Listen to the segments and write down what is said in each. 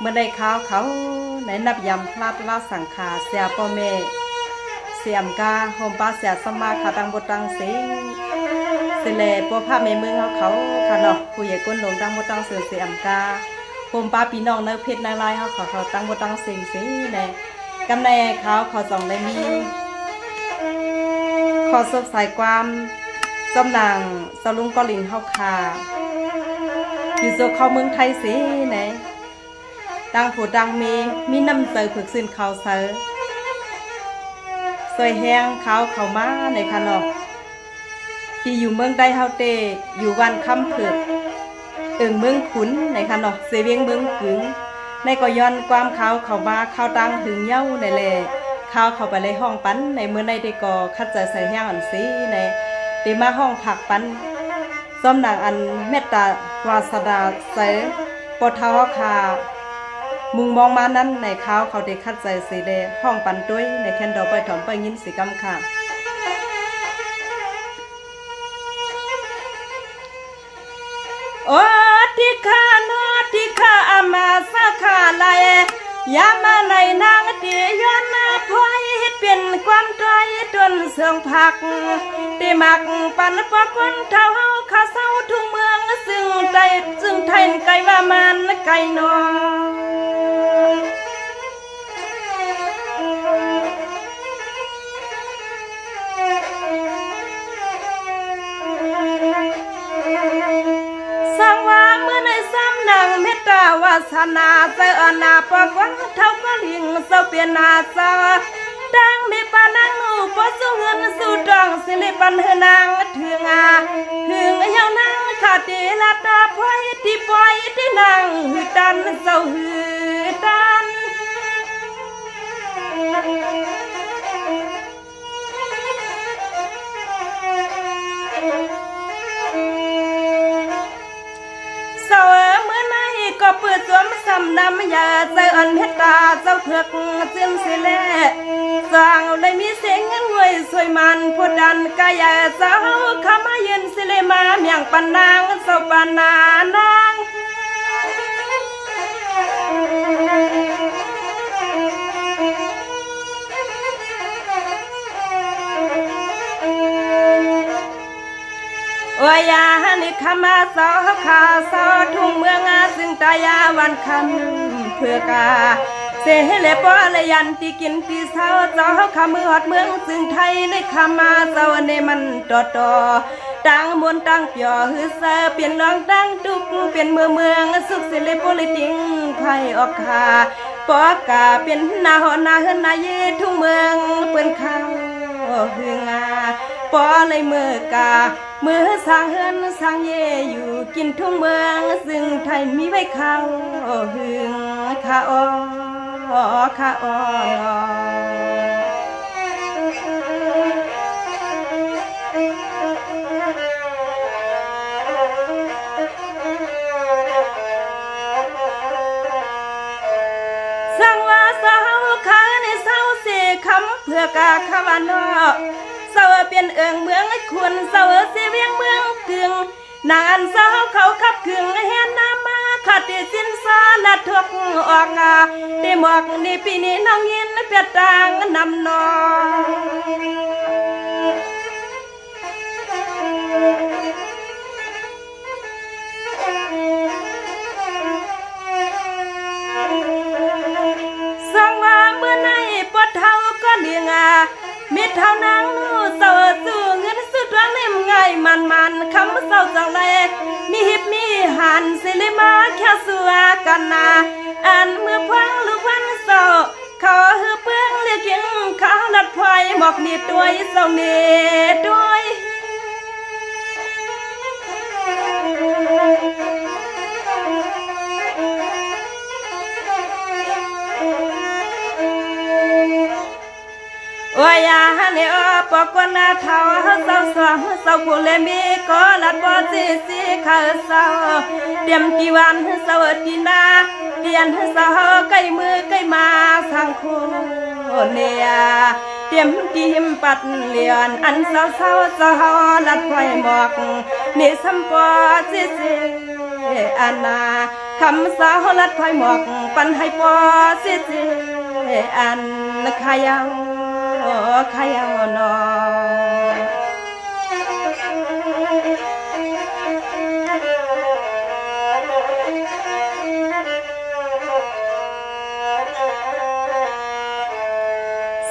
มื่อได้ข้าวเขาในนับยำพลาดลาสังขาเสียพ่อแม่เสียมกาโฮมป้าเสียสมาขาตังบตังสิงสิเลปัวภาพในเมืองเขาค่ะเนาะผู้ใหญ่ก้นหลงตังบตังเสือเสียมกาโฮมป้าพี่น้องเนื้อเพชรนายลายเขาตังบตังสิงสิในกำในเขาส่องได้มีขอสบสายความจำนางสลุงกอลิงเขาขาอยู่โซเข้าเมืองไทยสิไหนดังผู้ดังมีน้ำเตยผึกสินเขาเสือสวยแห้งเขามาในขนมที่อยู่เมืองใดเฮาเตอยู่วันคำผึกเมืองขุนในขนมเสวียงเมืองกึ๋งในก็ย้อนความเขามาดังถึงเย้าในแหล่เขาไปเลยห้องปั้นในเมื่อในได้ก่อคัดใจใส่แห้งอันสีในได้มาห้องผักปั้นซ้อมนางอันเมตตาวาสนาใส่ปอเท้าคามุงมองมานั้นในเขาได้คัดใจสีแดงห้องปันด้วยในแคนดอไปถอมไปยินสีกำค่ะโอ้ที่ข้านอที่ข้าอามาสาขาลายยามาในนางตีย้อนมาพอยเปลี่ยนความใจจนเสื่องผักตีหมักปันปะคนเท่าข้าเศร้าทุ่งเมืองซึ่งไทยไกลว่ามันไกลนอวาสนาเจอนาปกวังเท่าก็ลิงเสเปียนาซาดังมีปานังนูปสุเงินสู่ดองสิริปันเฮนางถึงถึงเยาวนางขาดีลาตาพอยที่ปอยที่นางหือดันเศร้าหือดันก็เปิดสวมสำนำยาใจอ่อนเพชรตาเจ้าเผือกเสื่อมเสียแล่สร้างเลยมีเสียงเงินรวยสวยมันพดดันกายเจ้าข้ามายืนสิเลมาเมียงปันนางเศร้าปันนางวายานิขมาสอขาสอทุ่งเมืองซึ่งตายาวันคำเพื่อกาเสเลปอลยันตีกินตีเศร้าเจ้าขมือหอดเมืองซึ่งไทยในขมาเจ้าในมันต่อตั้งมนตั้งเปียหือเสเปลี่ยนน้องตั้งตุกเปลี่ยนเมืองสุขเสเลปอลิติงไทยออกขาปอกาเป็นนาหอนาเฮนาเยทุ่งเมืองเปิ้นข้าวหึงปอเลยเมื่อกาเมื่อสร้างเฮินสร้างเยอยู่กินทุ่งเมืองซึ่งไทยมีไว้ข้าวหึงข้าอ้อข้าอ้อสั่งว่าเศร้าขาในเศร้าเสียคำเพื่อกาขวานอเศร้าเปลี่ยนเมืองควรเศร้าเสียเวียงเมืองกึ่งนางอันเศร้าเขาขับขึงเห็นน้ำมาขัดที่สิ้นสาละทุกออกได้หมอกนี่ปีนี้น้องยินเปียดต่างนำนองสั่งว่าเมื่อในปวดเท้าก็เลี้ยงมิเท่านางนู่เศร้าสู้เงินสุดรังเล่มง่ายมันคำเศร้าจังเลยมีหิบมีหันสิลิมาแค่สัวกันอันเมื่อพังลูกพันเศร้าเขาหือเปื้องเรียกยังเขาลัดพลอยหมอกนี่ด้วยเศร้านี่ด้วยวายาเนี่ยปอกนาเท้าเศร้าเศร้าผู้เลมีก็ลัดบ่สิเขาเศร้าเตรียมกี่วันเศร้าดีนาเปลี่ยนเศร้าใกล้มือใกล้มาสังคนเนี่ยเตรียมกิมปัดเลียนอันเศร้าลัดไฟหมอกนี่สัมปอสิอันนา คำสาวลัดพายหมอกปันให้ปอเสียเจอันขายาวหนอ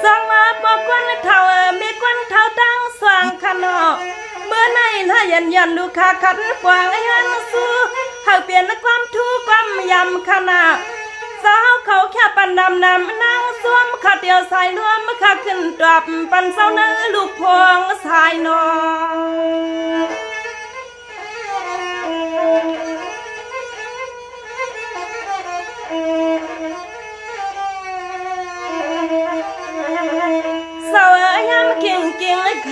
สั่งมาบอกควันเท่ามีควันเท่าตั้งสว่างขนอเมื่อในถ้ายันดูขาขัดกวางไอ้หันสู้หากเปลี่ยนความทุกข์ความยำขนาดสาวเขาแค่ปันดำนำนางสวมขาเดียวสายรวมขาขึ้นตราบปันเศร้าเนื้อลูกพวงสายนอสาวยำเก่ง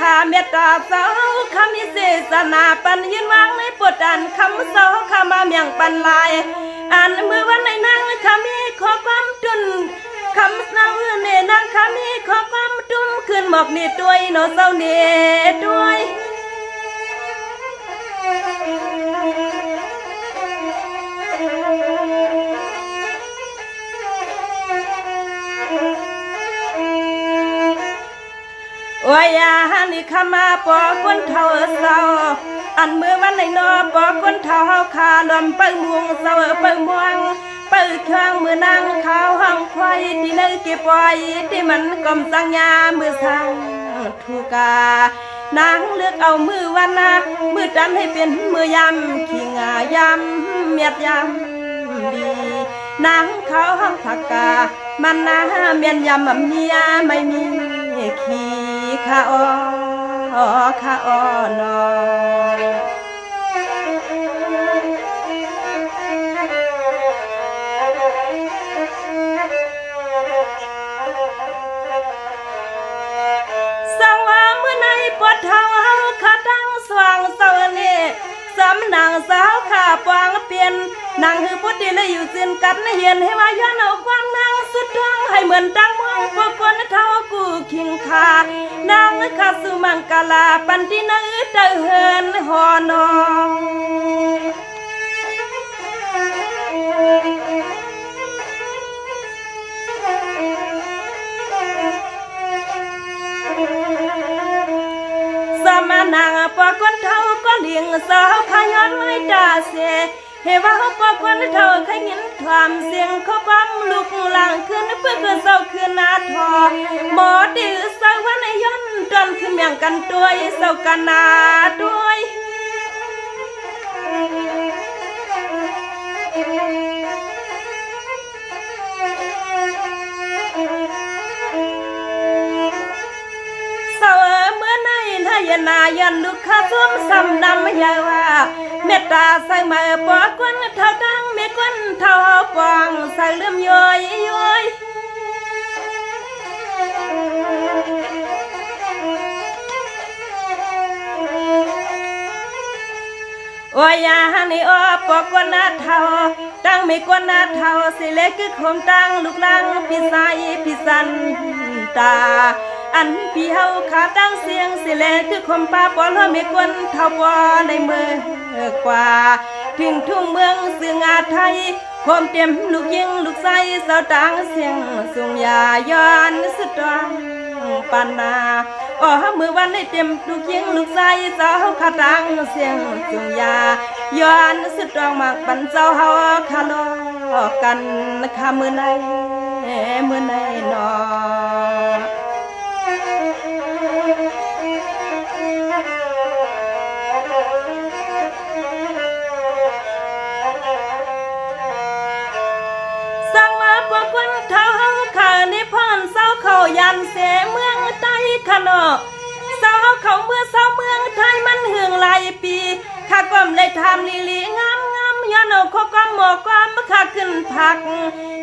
ขาเมตตาสาวคำมิเศษนาปันยินวางในปวดอันคำสาวคำมาเมียงปันลายอันมือวันในนางคำมีขอความจุนคำนางเนนางคำมีขอความจุนขึ้นหมอกนี่ด้วยโนเศร้าเนด้วยวายาฮันิขมาปอคนเท่าเศร้าอันเมื่อวันในนอปอคนเท่าเฮาคาลมเปิ้งม่วงเศร้าเปิ้งม่วงเปิ้งข้างมือนางขาวห้องควายที่นึกเก็บปล่อยที่มันกลมสังญามือสั่งถูกานางเลือกเอามือวันนะมือดันให้เป็นมือยำขี้งายำเมียดยำดีนางขาวห้องผักกามันนาเมียนยำเมียไม่มีขี้ข้าอ้อนอสังว่าเมื่อในปวดเท้าเฮาขาตั้งสว่างเสาเน่สำนางสาวขาปวางเปลี่ยนนางคือพุทธิเลยอยู่สิ้นกัดเหียนให้มาย้อนเอาความนางสุดดวงให้เหมือนตั้งมองพวกคนเท่ากูคิงคานางขาสุมังกาลาปันตินาเตเฮินหอนอสมานางปอคนเท่าก็เลี้ยงสาวพายอนไว้ตาเสเฮว่าปอคนเท่าใครยินความเสียงเขาปั๊มลูกหลังขึ้นเพื่อเศร้าขึ้นนาทอหมอดื้อสาววันย้อนจนขึ้นเมียงกันด้วยเศร้ากันนาด้วยนายันลูกค้าสวมซ้ำดำยาว่าเมตตาใส่มาปอควันเท่าตั้งเมควันเท่าปองใส่เลื่อมย้อยโอ้ยยาฮันนี่อ้อปอควันนาเท่าตั้งเมควันนาเท่าสิเล็กคือคมตั้งลูกลังพิสายพิสันตาอันพี่เฮาขาตั้งเสียงสิแลคือคมป้าปอลไม่กวนเท่าปอในเมื่อกว่าถึงทุ่งเมืองซึ่งอาไทยพร้อมเต็มลูกยิงลูกใส่เสาต่างเสียงสุงยาย้อนสุดรังปานาอ๋อมือวันให้เต็มลูกยิงลูกใส่เสาขาตั้งเสียงสุงยาย้อนสุดรังมากปันเจ้าเฮาคาโลกันขามือในนอยันเสเมืองใต้ขนอสาวเขาเมื่อสาวเมืองไทยมันหึงหลายปีข้าก้มเลยทำลีงามย้อนเอาข้อก้มหมอกก้มข้าขึ้นผัก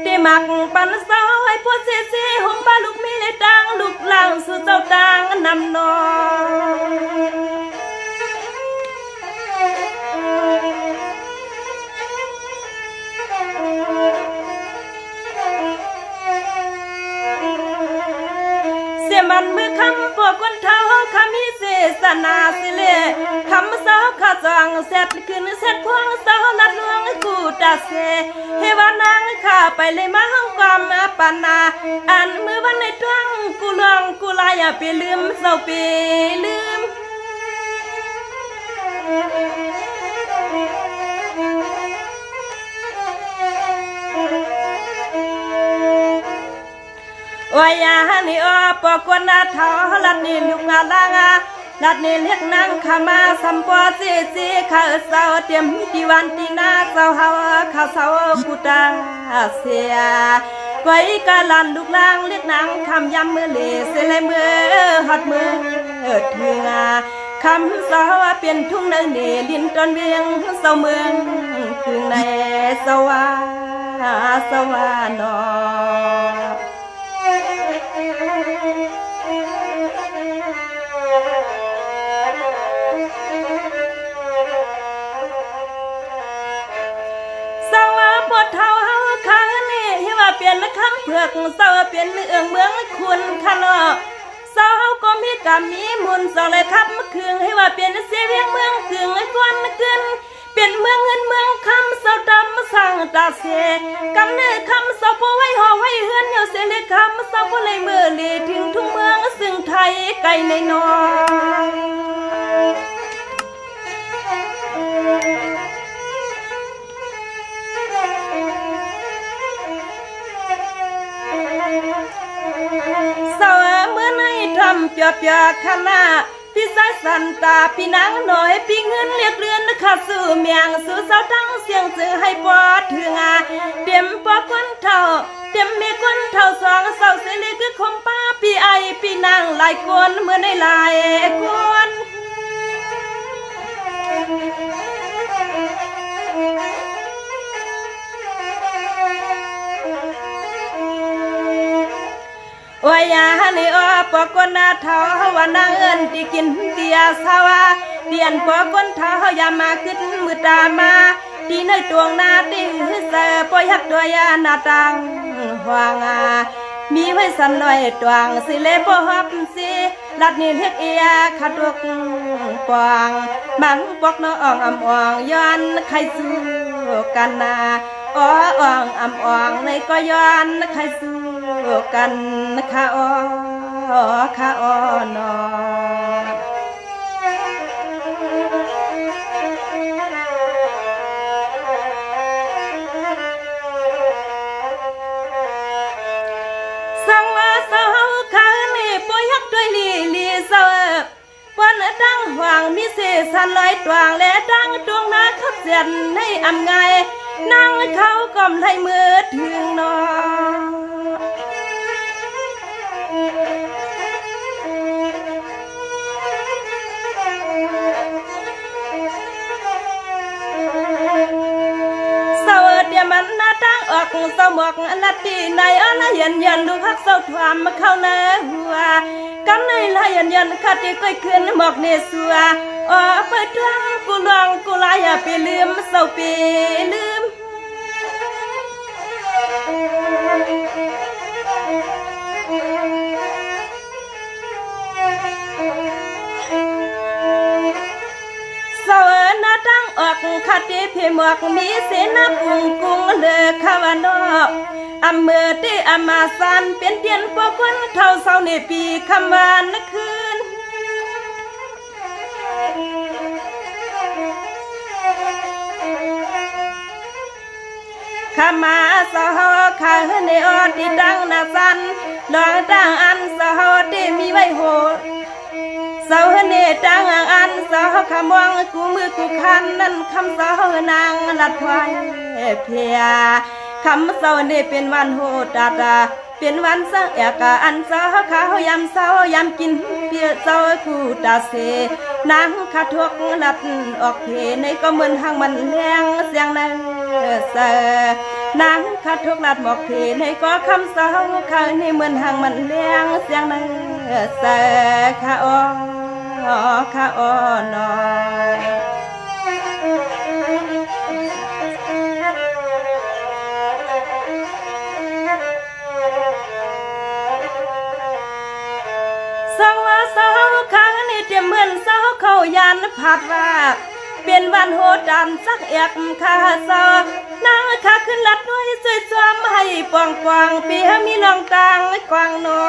ได้หมักปันสาวให้พวกเสียหุ่มบ้าลูกมีเลยดังลูกหลังสู่เจ้าดังนำนอมันมือคำพวกคนเท่าคำมีเส สนาสิเลคำสาวข้าจังเสร็จขึ้นเสร็จพวงสาวนัดลวงกูตาเสเฮวานางข้าไปเลยมาห้องความปานาอันมือวันในตวงกูลองกูลายไปลืมเศร้าไปลืมวายานี่อปกวนนาทอลัดนี่ลูกงาลางาลัดนี่เรียกนางขามาสัมปอซีซีข้าเศร้าเตรียมตีวันตีนาเศร้าเฮาข้าเศร้ากูตาเสียไว้กาลันลูกลางเรียกนางคำยำมือเลเสลมือหัดมือถึงคำสาวเปลี่ยนทุ่งเนินเนลินตอนเวียงเศร้าเมืองถึงในสวาสวานอปวดเท้าเฮาข้างนี่เฮว่าเปลี่ยนละคำเผือกเศร้าเปลี่ยนเมืองเมืองคุณคันเศร้าเฮาก็มีกรรมมีมุนสองเลยครับเมื่อคืนให้ว่าเปลี่ยนเสียเวียงเมืองกึ่งไอ้ก้อนเกินเปลี่ยนเมืองเงินเมืองคำเศร้าดำสั่งตาเสกำเนิดคำเศร้าพอไว้ห่อไว้เฮือนเหี่ยวเสียเลยคำเศร้าพอเลยมือเลยถึงทุ่งเมืองซึ่งไทยไกลในนอเปียเปียขนาพี่สายสันตาพี่นางหน่อยพี่เงินเรียกเรือนข้าสู่เมียงสู่เสาทั้งเสียงซื้อให้ปอดถึงเตรียมปอคนเท่าเตรียมมีคนเท่าสองเสาเสลีคือคงป้าพี่ไอพี่นางหลายคนเมื่อในหลายคนวายานี่อปกวนนาเท้าว่านางเอิญที่กินเตียสาวาเตียนปกวนเท้ายามาขึ้นมือตามาที่ในตวงนาตีเสปอยักตัวยานาตังหวางมีไว้สันหน่อยตวงสิเลปหับสิลัดนี่เรียกเอียขัดวกปองมังปอกน้องอำอ่องย้อนใครสู้กันนาอ้ออ่องอำอ่องในก็ย้อนใครสู้กันข้าอ้อข้าอ้อนอสังว่าเศร้าข้านี่ปอยักด้วยลีเศร้าวันดังหวังมีเสสันลอยตวงและดังดวงนาขับเสียนให้อำไงนั่งเขาก้มให้มือถึงนอมันหน้าตั้งออกเศร้าหมอกลัดตีในอะไรยันลูกฮักเศร้าทวามมาเข้าในหัวกำในลายยันขัดที่ก้อยขึ้นหมอกเนสัวไปทางกูลองกูลายไปลืมเศร้าไปลืมตั้งออกขัดที่เพหมอกมีเสนาปุงกุ้งเลือขวานอกอำเมือที่อมาสันเป็นเตียนพวกคนเท่าเศร้าในปีคำวานนักคืนขามาสหขาในออที่ตั้งนาสันดองตั้งอันสหที่มีไว้โหเสาเนตังอันเสาขมวงกูมือกูคันนั่นคำเสานางลัดไว้เพียคำเสาเนเป็นวันโหดาเป็นวันสังเอกอันเสาขาเฮายำเสายำกินเปียเสากูตาเสนางขาทกลัดออกเพในก็เหมือนหางมันแรงเสียงในเสนางขาทกลัดหมอกเพในก็คำเสาขาในเหมือนหางมันแรงเสียงในเสขาอ้อข้าอ้อนอสังว่าสาวข้างนี่เตรียมเหมือน ายานผัดว่าเป็นวันโหดันสักเอกข้าซอนางข้าขึ้นลัดด้วยสวยซ้อมให้ปวงกวางเปียมีน้องต่างกวางนอ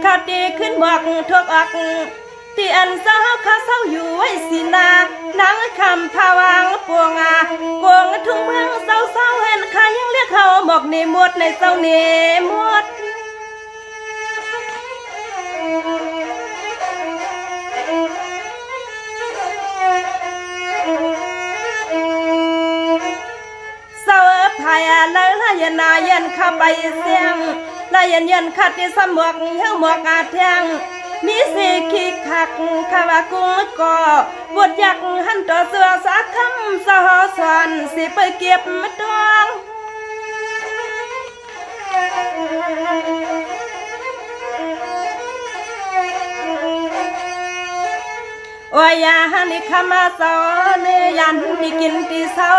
ข้าดีขึ้นบอกทุกอักที่อันเศร้าข้าเศร้าอยู่ไว้สินานางคำพาวางปวงกวงทุ่งเมืองเศร้าเศร้าเห็นข้ายังเรียกเขาบอกเนมดในเศร้าเนมดเศร้าพายแล้วลายนายันข้าไปเสียงลายยันขัดที่สมวกเหี้ยวหมวกอาเทียงมีสีขี้ขักข้าวกุ้งก่อบดยักหันต่อเสือสาคำสหสอนสิไปเก็บมาดองโอ้ยยาหันข้ามาสอนยันที่กินที่เศร้า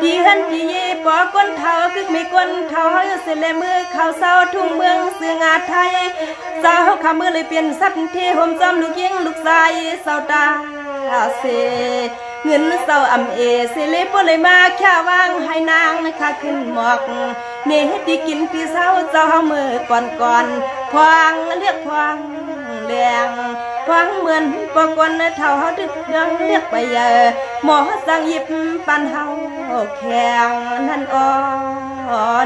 ที่หันที่ยีปอก้นเท้าคึกไม่ก้นเท้าเสลมือข้าวเศร้าทุ่งเมืองเสืองาไทยเศร้าข้ามือเลยเปลี่ยนสัตว์ที่ห่มจอมลูกยิงลูกชายเศร้าตาเสเงินเศร้าอำเอเสเลปเลยมาแค่วางให้นางข้าขึ้นหมอกเนที่กินที่เศร้าเจ้ามือก่อนพวางเรียกพวางแรงพวางเหมือนปกวนเท่าเขาดึกดังเรียกไปหมอสั่งหยิบปันเฮาแข็งนั่นอ้อ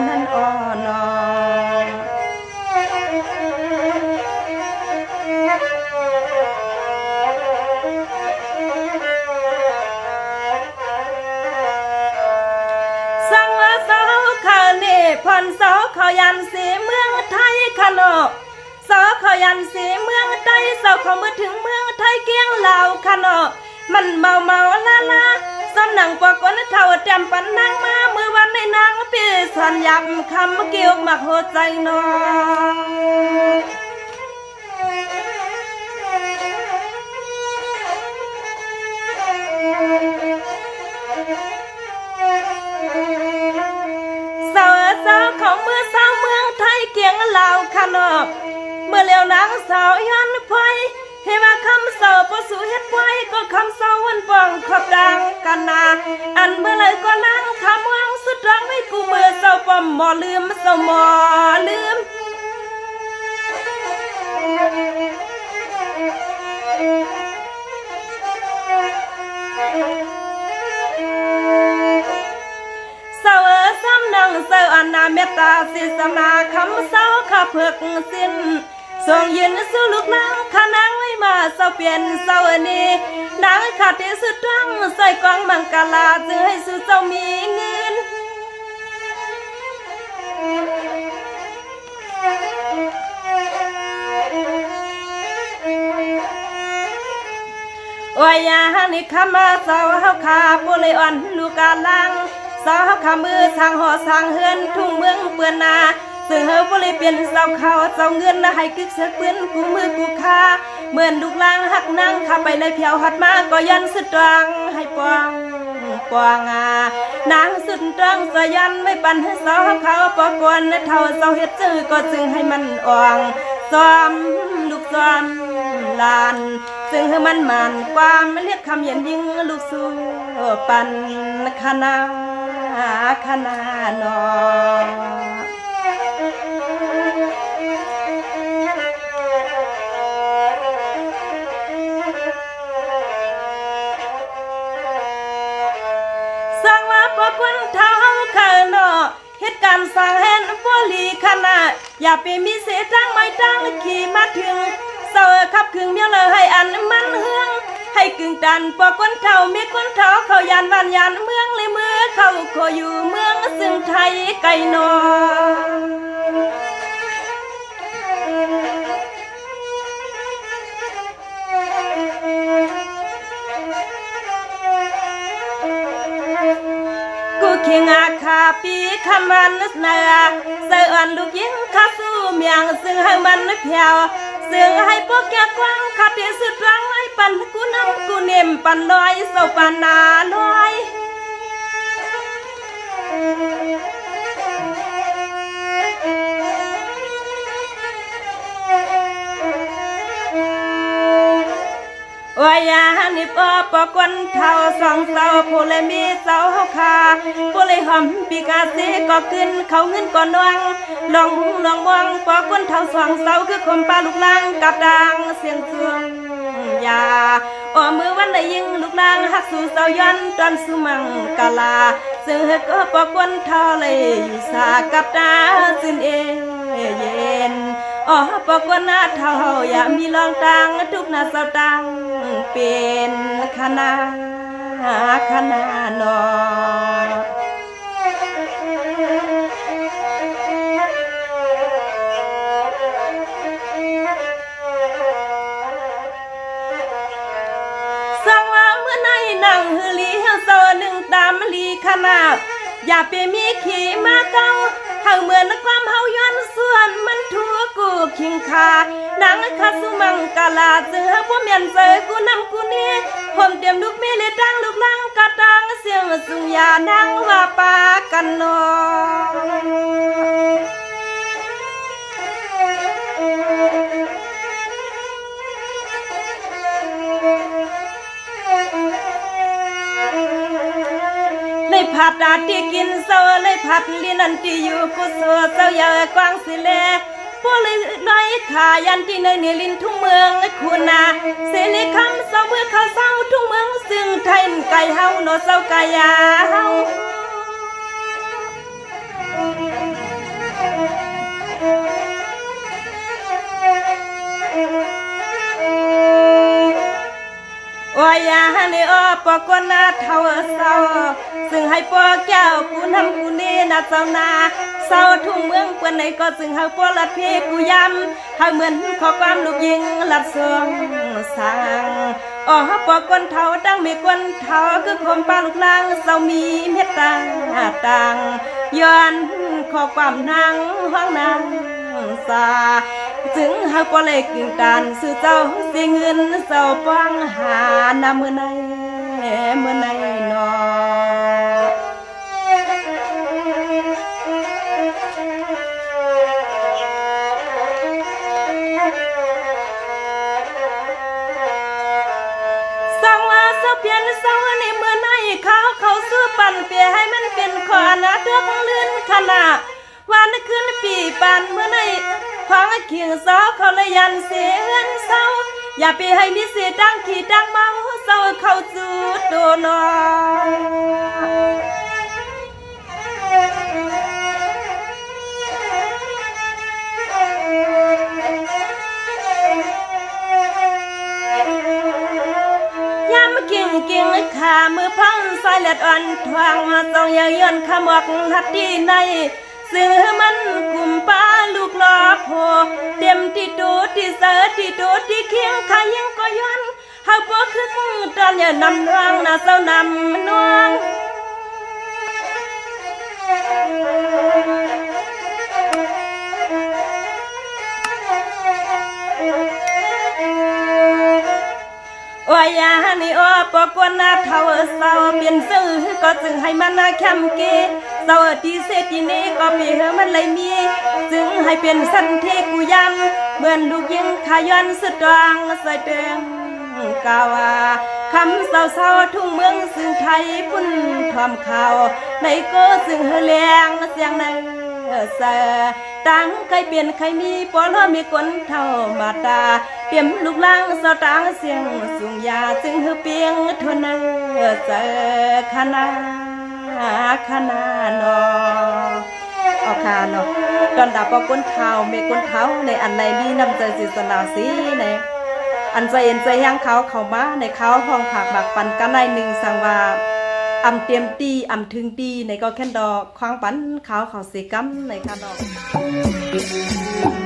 นั่นอ้อนอสั่งว่าเสาขาเน่พรเสาเขายันสีเมืองไทยขนอเสาเขายันสีเมืองไทยเสาเขาเมื่อถึงเมืองไทยเกี้ยงลาวขนอมันเมาลาสำนังปอกนเท่าเต็มปันนางมาเมื่อวันในนางพี่สัญญาคำเกี่ยวมักหัวใจนอเสาเขาเมื่อเสาเมืองไทยเกี่ยงลาวขนอเมื่อเลี้ยวนางสาวยันไฟเฮว่าคำเสาปสู่เฮ็ดไว้ก็คำเสาวันปองขอบดังกันนาอันเมื่อไรก็นั่งคำวางสุดรังไม่กูเมื่อเสาปอมหมอลืมเสาหมอลืมเสาซ้ำนังเสาอันนาเมตตาสิสนาคำเสาข้าเพิกสิ้นส่งยินสู่ลูกนางข้านางไว้มาเศร้าเปลี่ยนเศร้าอันนี้นางขาดที่สุดรังใส่กองมังกลาจึงให้สู่เจ้ามีเงินโอ้ยยานี่ข้ามาเศร้าเฮาขาปุเลยอ่อนลูกกาลังเศร้าเฮาขามือทางหอทางเฮือนทุ่งเมืองเปื้อนนาซึ่งเฮาบ่เลยเปลี่ยนเสาเขาเสาเงินให้กึกเสือปืนกูมือกูคาเหมือนลูกลางหักนางข้าไปเลยเพียวหัดมาก็ยันสุดตรังให้ปองนางสุดตรังสยันไม่ปันให้เสาเขาปอกวนเท่าเสาเฮ็ดจื้อก็จึงให้มันอ่องซ้อมลูกซ้อมลานซึ่งให้มันความเรียกคำเย็นยิ่งลูกสู้ปันคณะนอคนเท้าขานอเหตุการณ์สร้างแห่งบลีขนาดอย่าไปมีเสียจังไม่จังขี่มาถึงเสาขับขึงเมียวเลยให้อันมันเฮืองให้กึ่งดันปอคนเท้ามีคนเท้าเขายานวันยานเมืองเลยเมื่อเขาโคอยู่เมืองซึ่งไทยไกลนอเคียงอาคาปีคำวันเนื้อเสืออ่อนลูกยิงข้าสู้เมียงซึ่งให้มันเพียวซึ่งให้พวกแกกว้างขัดที่สุดรังไอ้ปันกูน้ำกูเนมปันลอยเสาปันนาลอย วายานิปอปกวนเท่าสองเสาผู้เลยมีเสาคาผู้เลยหอมปีกาสีก็ขึ้นเขาเงินก่อนนวงลองมองปกวนเท่าสองเสาคือคมปลาลูกลังกับดังเสียงเสื่องยาอ้อมือวันได้ยิงลูกลังหักสู่เสาย้อนตอนสุมังกาลาซึ่งเฮก็ปกวนเท่าเลยสากับตาสินเย็นอ๋อปกวนนาเท่าอย่ามีลองตังทุกนาเสาตังเป็นคณะนอสังว่าเมื่อในนั่งฮือลีเฮาโซหนึ่งตามลีขนาดอย่าไปมีขี่มาเก้าเฮาเหมือนความเฮาย้อนส่วนมันทั่วกูคิงคานางคาสุมังกาลาเสือพวกเมียนเสยกูนำกูนี่ผมเตรียมลูกเมเลดังลูกลังกะตังเสียงสุงยานังว่าปากันนอเลยผัดดาที่กินเศร้าเลยผัดลินันที่อยู่กุศลเศร้าอย่ากวางสิเลพวกเลยน้อยขายันที่ในเนลินทุ่งเมืองคุณนาเสลีคำเศร้าเมื่อเขาเศร้าทุ่งเมืองซึ่งไทยไก่เฮาโนเศร้าไก่ยาเฮาโอ้ยยาในอ้อปกวนนาเท่าเศร้าซึ่งให้ปอแก้วกูนำกูนี่นาเศร้านาเศร้าทุ่งเมืองกวนไหนก็ซึ่งเฮาปอลัดเพกูยำเฮาเหมือนขอความลูกยิงลัดสวงสางอ๋อปกวนเท่าดังมีกวนเท่าคือคมปลาลูกลางเศร้ามีเมตตาต่างย้อนขอความนางห้องนางสาถึงเฮาปอเลยกินการสื่อเจ้าสิเงินเศร้าปังหานาเมื่อไหนนอเปลี่ยนเศร้าในเมื่อไหนเขาซื้อปั่นเปียให้มันเป็นขอนาตัวของลื่นขนาดวันขึ้นปีปั่นเมื่อไหนฟังเขียงเศร้าเขาเลยยันเสียนเศร้าอย่าไปให้มีเสียดังขี่ดังเมาเศร้าเขาจูดโดนกิ่งขามือพังสายเลือดอ่อนทวงส่องยังย้อนขมอกหัดดีในซื้อมันกุมป้าลูกลอโพเต็มที่ตูที่เสือที่ตูที่เคียงขายังก็ย้อนเฮาบ่คือตอนอย่านำนวงน่ะเศร้านำนวงโอ้ยยานี่อ้อปกวนนาเท่าเศร้าเปลี่ยนซื้อก็จึงให้มันนาแคมเกเศร้าที่เศษที่นี้ก็ปีเฮมันเลยมีจึงให้เป็นสันที่กูยำเหมือนลูกยิงขย้อนสุดวางใส่เตียงกาวาคำเศร้าทุ่งเมืองซึ่งไทยพุ่นทอมข่าวในก็ซึ่งเฮเลียงเสียงในเสตังใครเปลี่ยนใครมีปอลมีคนเท่ามาตาเตรียมลูกล่างสตางเสียงสุงยาจึงเฮเปียงทนเสคณะนอเอาคาเนาะตอนดาปอก้นเท้าเมก้นเท้าในอันในมีนำใจศิษนาสีในอันใจเอ็นใจย่างเขามาในเขาห้องผักบักปันกันในหนึ่งสังวาอำเตรียมตีอำถึงตีในก็แค่ดอกควางปันเขาเสียกัมในค่ะดอก